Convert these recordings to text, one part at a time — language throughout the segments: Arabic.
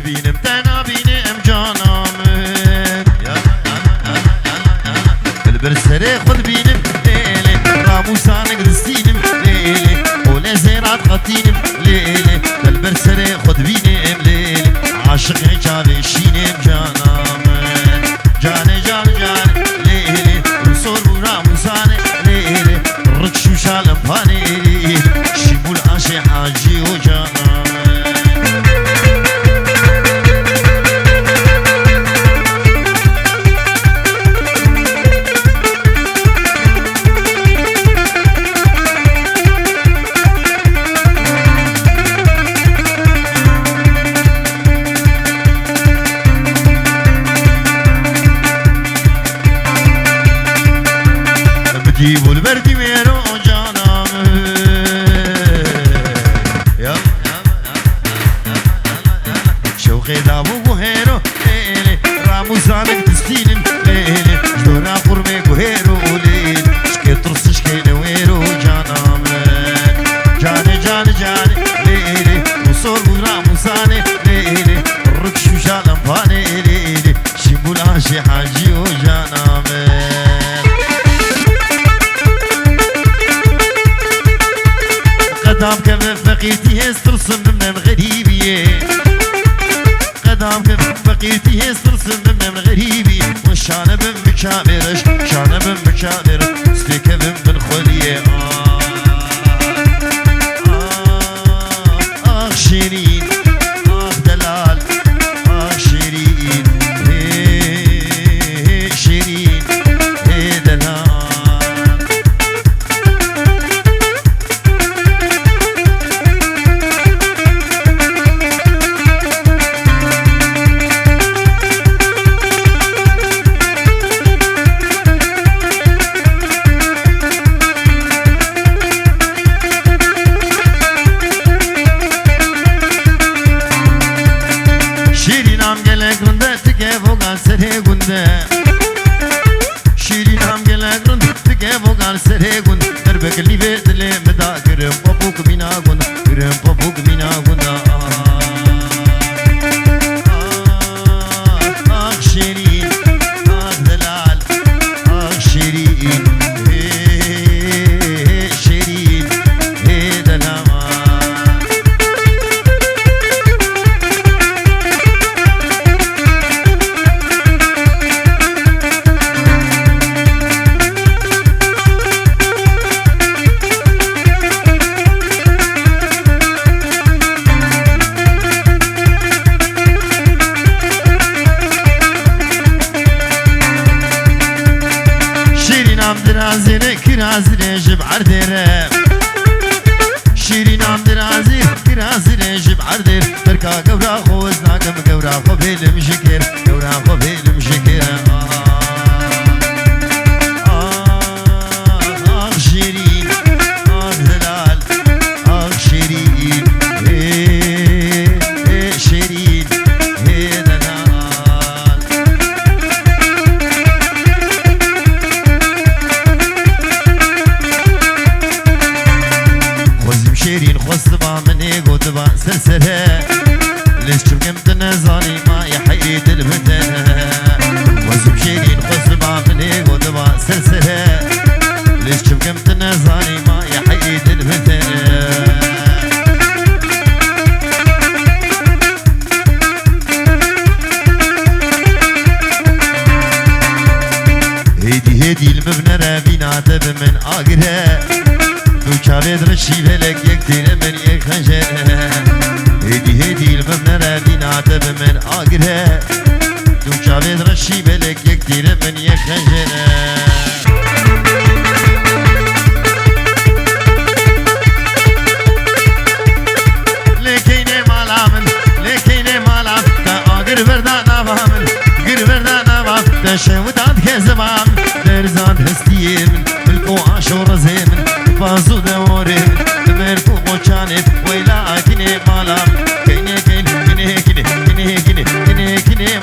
بینم تنها بینم جانم بر سر خود بینم لیلی راموسانک دستینم لیلی اول زیرات قطینم لیلی بر سر خود بینم لیلی عاشق جانشینم جانم جان جان جان لیلی رسول راموسانک لیلی رکشو شالم پانی لیلی شیبول عاشق حاجی و جانم جيبوا البردي ويرو جانم يا شوقي دابو بوهيرو ليلي راموسانك تستينم ليلي جدورا قرمي بوهيرو ليلي شكي ترس شكي نويرو جانم جاني جاني جاني ليلي وصور راموساني ليلي الركش وشالم فاني ليلي شيبو العاشي حاجي وجانم قدام كيف بقيتي هسترسم من غريبية قدام كيف بقيتي هسترسم من غريبي وشانة بمكامرش شانة بمكامر ستيكة من خلية شيرين دلال شيرين شيرين دلال سره گنده شیرین هم گلگرون تکه وگان سره گند در بکلی به دل مدا گرم پاپوک مینا گند گرم پاپوک مینا گند آخ شیرین آخ دلال آخ شیرین شیرین دلال درازينه كرازينه جب عرديره شيرين عم درازينه جب عردير تركا قورا خوزنا كم قورا خبيل مشكر قورا خبيل مشكر شيرين دلال شيرين شيرين دلال شيرين خصبا مني قطبا سلسلة ليش شبكمت نزاني ما يحيد البدن وزم شيرين خصبا مني قطبا سلسلة ليش شبكمت نزاني ما يحيد البدن هيدي المبنى رابينا تب من آقرها دوچاوید رشی بلک یک تیر من یک خنجره هیدی المبنى رابينا تب من آگره دوچاوید رشی بلک یک تیر من یک خنجره لیکینه مالام تا آگر وردان آوامن گر وردان آوام تا شوداد که زمام درزاد هستیم ملکو آشور زیمن بازو دورم برکو قچانت ویلا کینه مالام کینه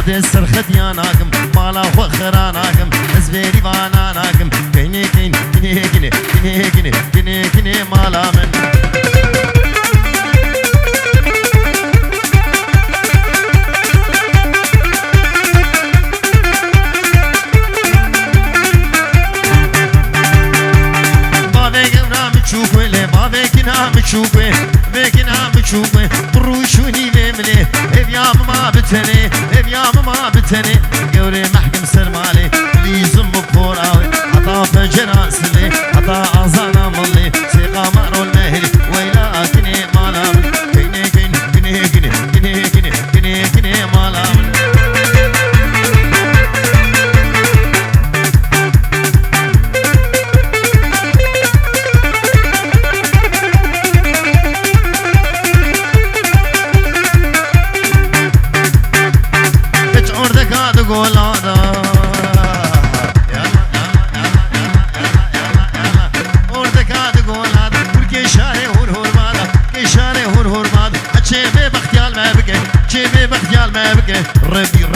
خود سرخد یاناکم مالا خو خراناکم ازبیری باناناکم کینه کینه کینه کینه کینه کینه کینه کینه مالا من بچوبه بروشونی نمله ابیام ما بتنه ابیام ما بتنه گوره محکم سرماله لیزم بپوراوه حتا فجر اصله حتا آزانا مله سیقا مرول مهلی ویلا کنه مالا کنه کنه کنه کنه کنه کنه کنه کنه مالا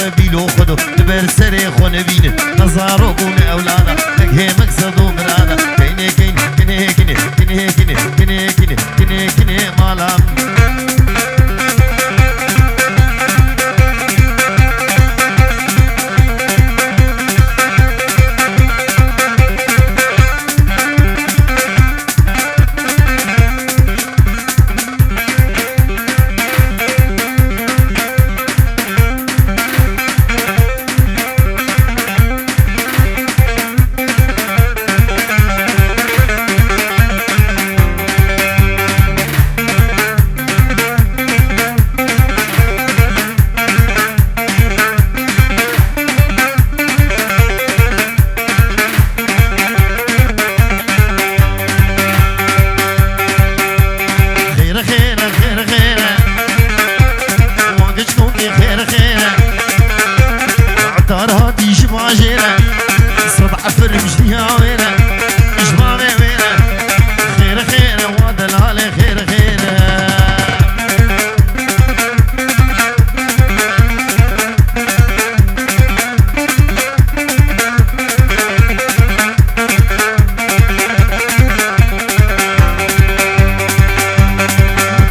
ربي لو خدو لبرسري خون بين نظارو كون اولادا لك هي مقصدو مرادا كيني كيني كيني كيني كيني كيني كيني كيني كيني كيني مالا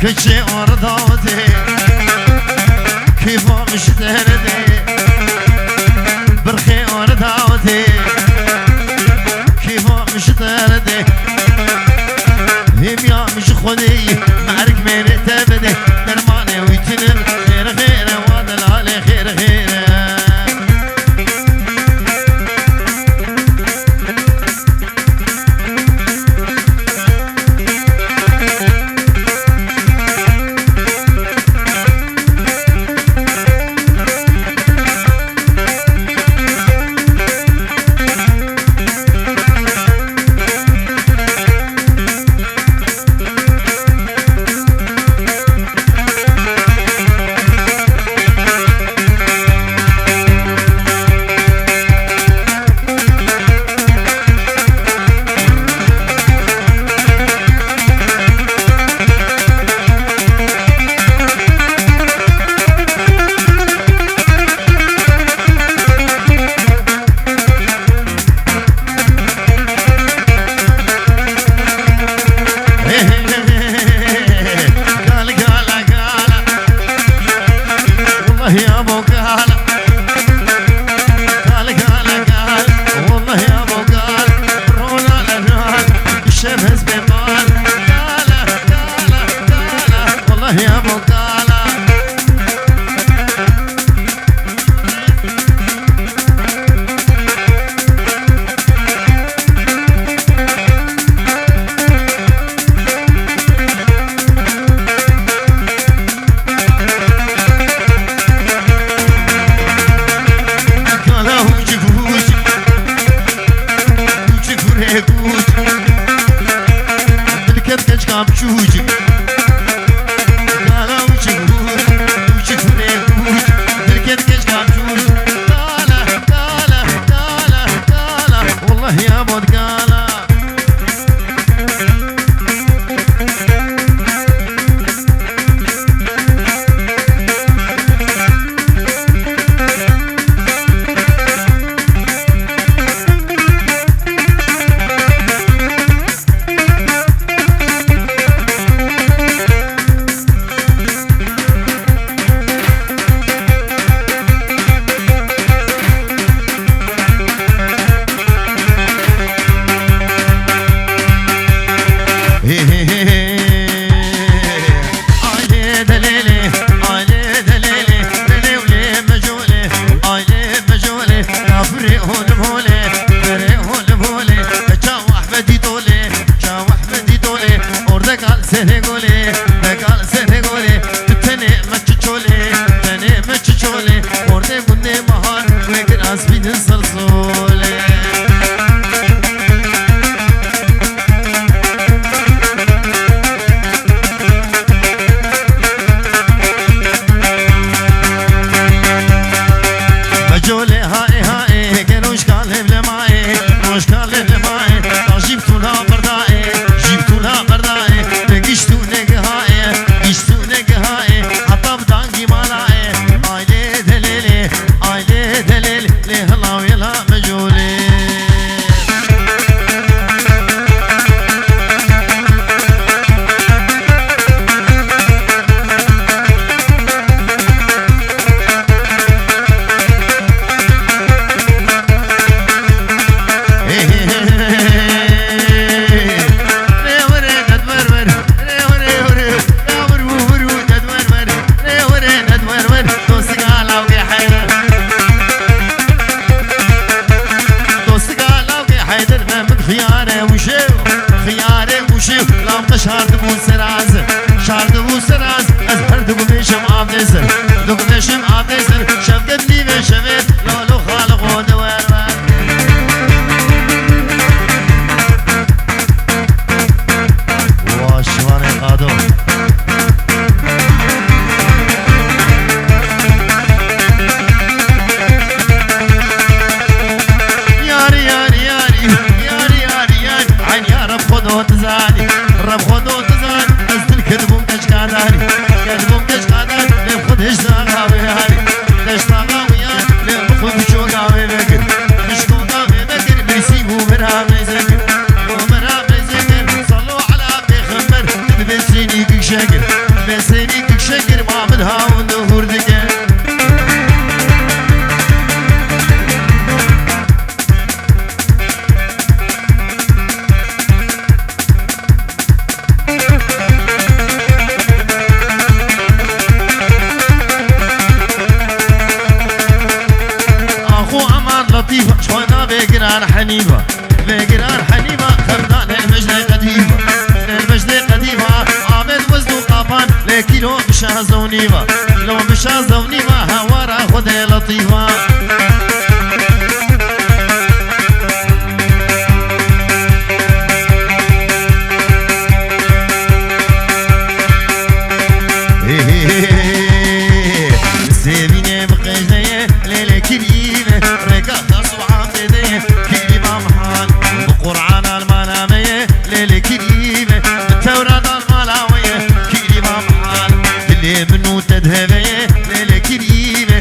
كشي أرضاوتي كيف مش تهردي برخي أرضاوتي بهولي فريهول بهولي جاو أحمدي طولي جاو أحمدي طولي أوردك على سنة قولي دك على سنة قولي تني متشولي تني متشولي أوردك قلني مهار ويكن أسبين صرصولي جولي هاي هاي كنوش كالهم لماي نوش كالهم لماي جيبتو لها بردائي جيبتو لها بردائي نقشتو نقهاي قشتو نقهاي حتى بدانقي مالاي آيلي دليلي آيلي دليلي ليه الله ويلا مجولي شارد بو سراز شارد بو سراز از هر دقمشم آبدسر دقمشم آبدسر شفقت لی و شفت لولو خالق و دوار واشوان قادو یاری یاری یاری یاری یاری یاری عین یا رب خودو تزانی رب خودو تزان از دل کدبوم کشکاداری کدبوم کشکاداری لب خودش داغاوی هاری دش داغاوی هاری لب خود شوگاوی بکر مشکوگاوی بکر بیسی گو مرام نزکر گو مرام نزکر صلو علا پیغمبر بسینی کک شکر بسینی کک شکر محمد هاون دهور دکر لطيفة شوانا بقرار حنيفة بقرار حنيفة خردان المجد قديمة المجد قديمة عامل وزن وقافان لكيلو بشاز ونيفة لو بشاز ونيفة هوارا خدي لطيفة سيبيني بقجنية ليلة كريمة رقاق قرآن المنامية ليلة كريمة التوراة الملاوية كريمة محال اللي منو تذهبية ليلة كريمة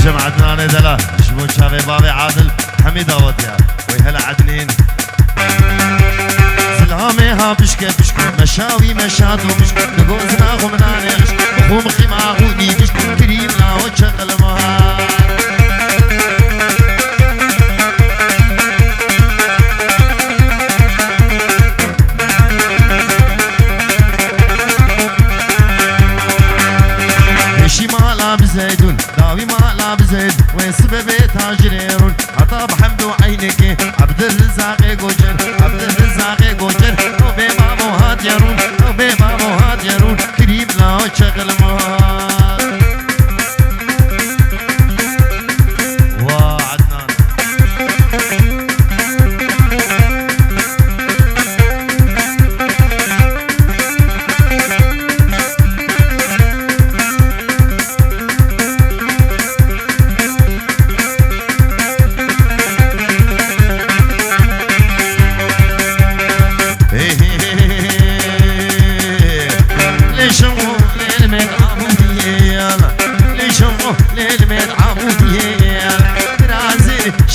نجم عدنان دلا شبو شافي بابي عادل حميد اوديا ويهلا عدنين سلامي ها بشكة مشاوي مشاد وبشكة نقوزنا غمنا نغش بخوم خيما غودي بشكة كريم لا وشغل مهار بزيدون داوي ما لا بزيد وين سبب تاجريرون عطا بحمد وعينك عبد الرزاق جوجر عبد الرزاق جوجر وبي بابو هاديرون وبي بابو هاديرون كريم لا شغل مهار وعدنان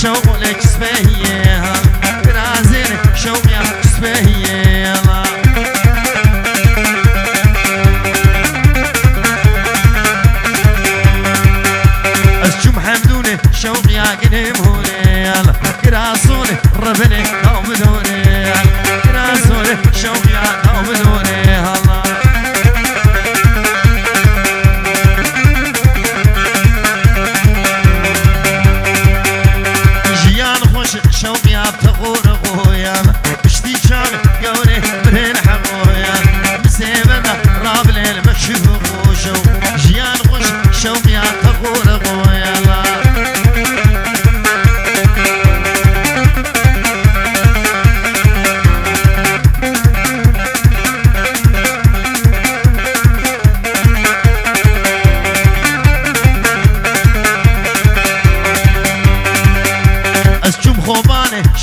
شوقك سبهية رازين شوقك سبهية أسجم حمدوني شوقي قديم هوني كراسوني ربني قومدوني كراسوني شوقي قومدوني الله شوقي بتغور غويا بشتي شام قولي برين حقويا مسيبنا راب ليل مشيف غوشو جيان غوش شوقي بتغور غويا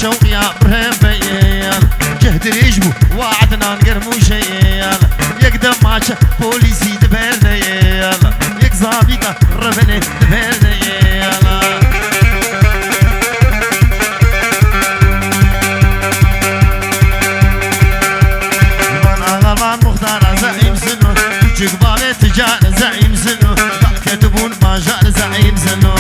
شوقي ابراهيم بيال جهد ريجبو وعدنا نقرمو شيال يقدم ماشا بوليسي دبيرنيال يك زابيطة ربني دبيرنيال غلبان مختار زعيم سنو جقبالي تجار زعيم سنو كتبون باجار زعيم سنو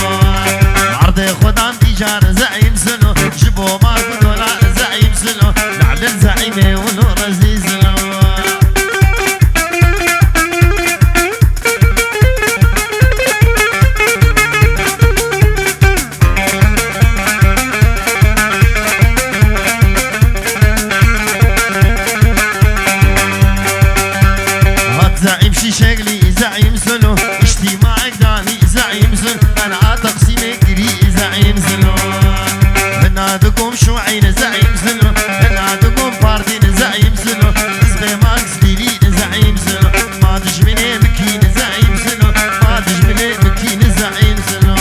عرضي خدان تجار زعيم سنو جبو ما دولار زعيم سنو لعل الزعيمي ونور عزيز سنو زعيم شي شغلي زعيم سنو اجتماعك داني زعيم سنو انا تقسيمي كري زعيم سنو بنادكم شوعين زعيم سنو بنادكم باردين زعيم سنو زبي ماكس ديلين زعيم سنو ما تجمني مكين زعيم سنو ما تجمني مكين زعيم سنو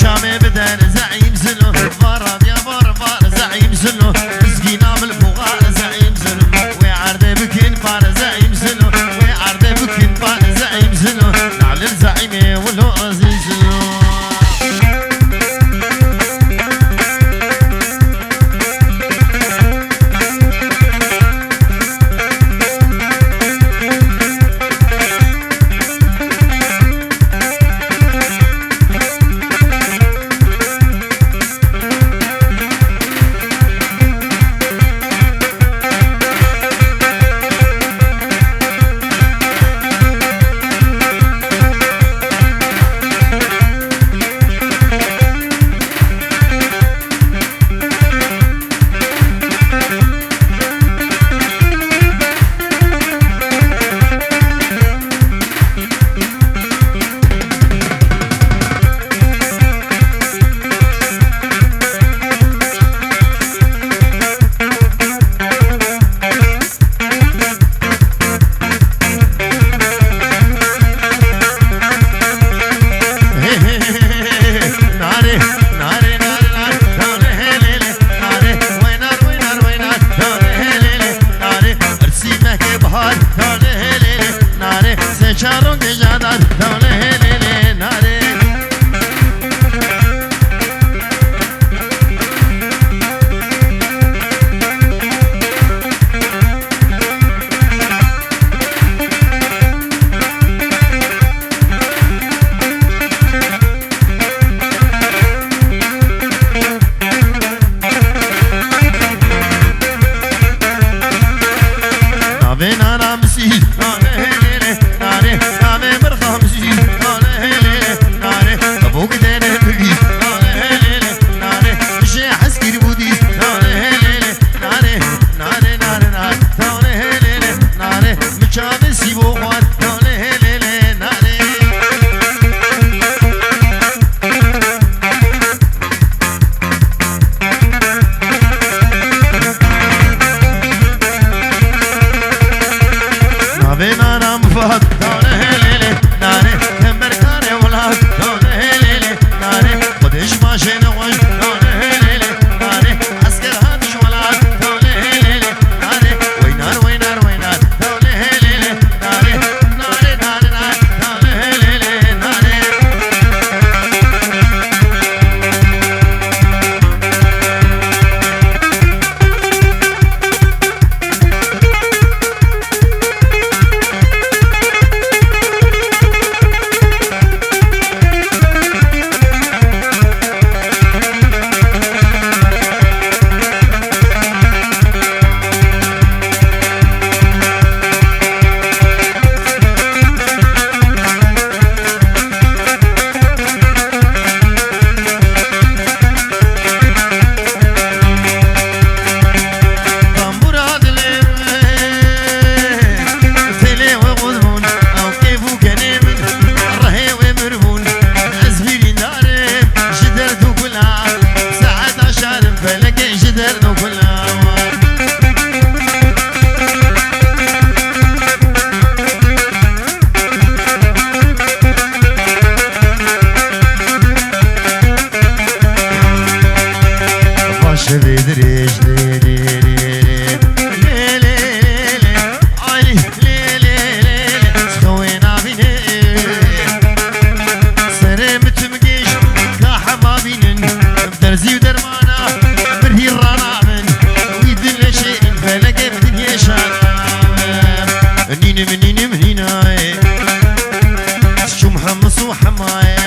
شامي بدن زعيم سنو بارا يا بارا شبه دريج لي لي لي لي لي لي عيني لي لي لي سخوينا بيني سرمت مقيش كاحما بينن بدرزي ودرمانا برهي الرانا من ويد الشيء فلقى بدنيا شانا نيني منيني منينا شو محمص وحماي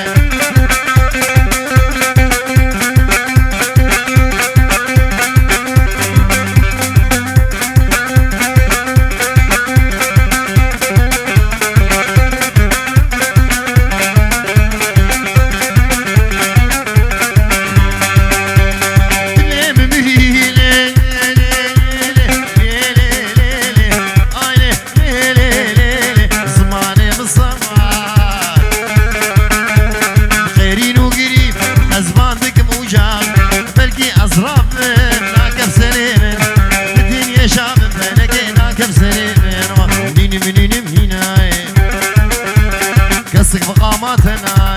قصك بقاماتنا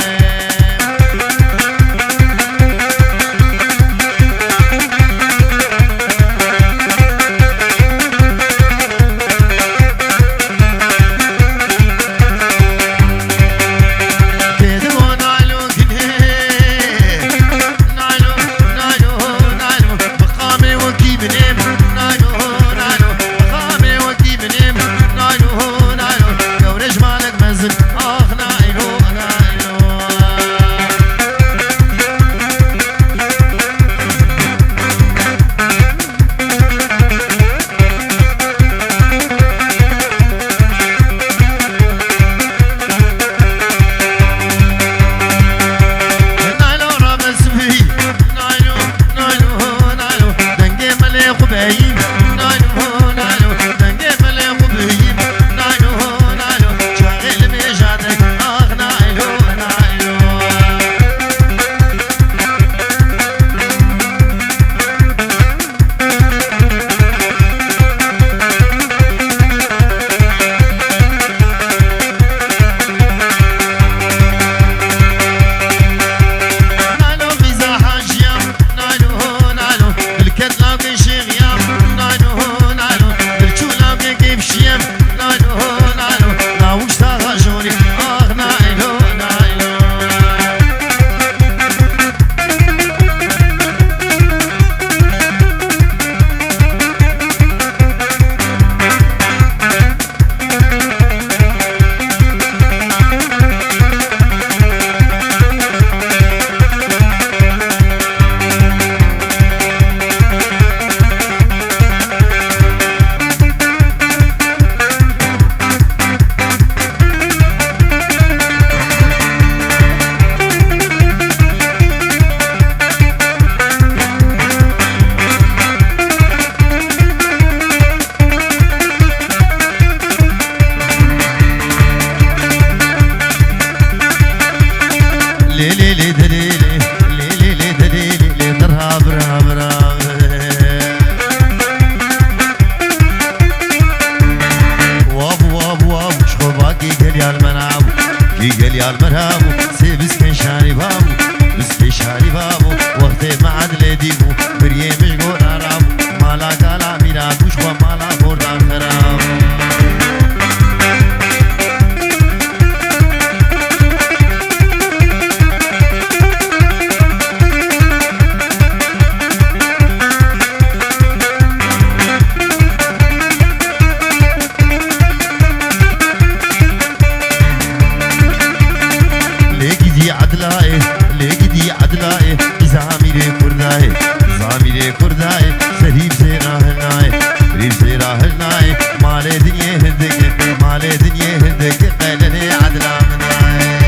قال يا المرهابو سي بسكن شاري بابو بسكن شاري بابو وقت ما عاد لديبو بريه مشغول عرابو مالا قالا ميرا دوشوا مالا بردان خرابو زاميري كرداي سريب زيرا هناي ريب زيرا هناي مالي دنيا هندك مالي دنيا هندك قيلني عدلا مناي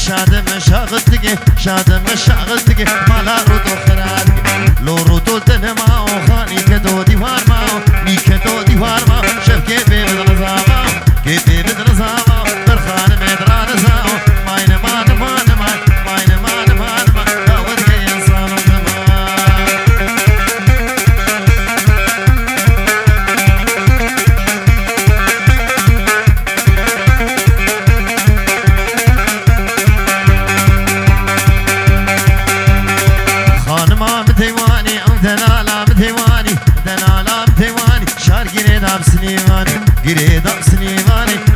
شادم شاغلتك شادم شاغلتك مالا رودو خرادك لو رودو تنما خاني كدو ديوار ما مي كدو ديوار ما شف كيفي بدرزاما كيفي بدرزاما برخان مدران زاو ماين مان مان مان ماين مان مان مان داود كي انسان دنالا بتواني شار گیره دام سلیمانی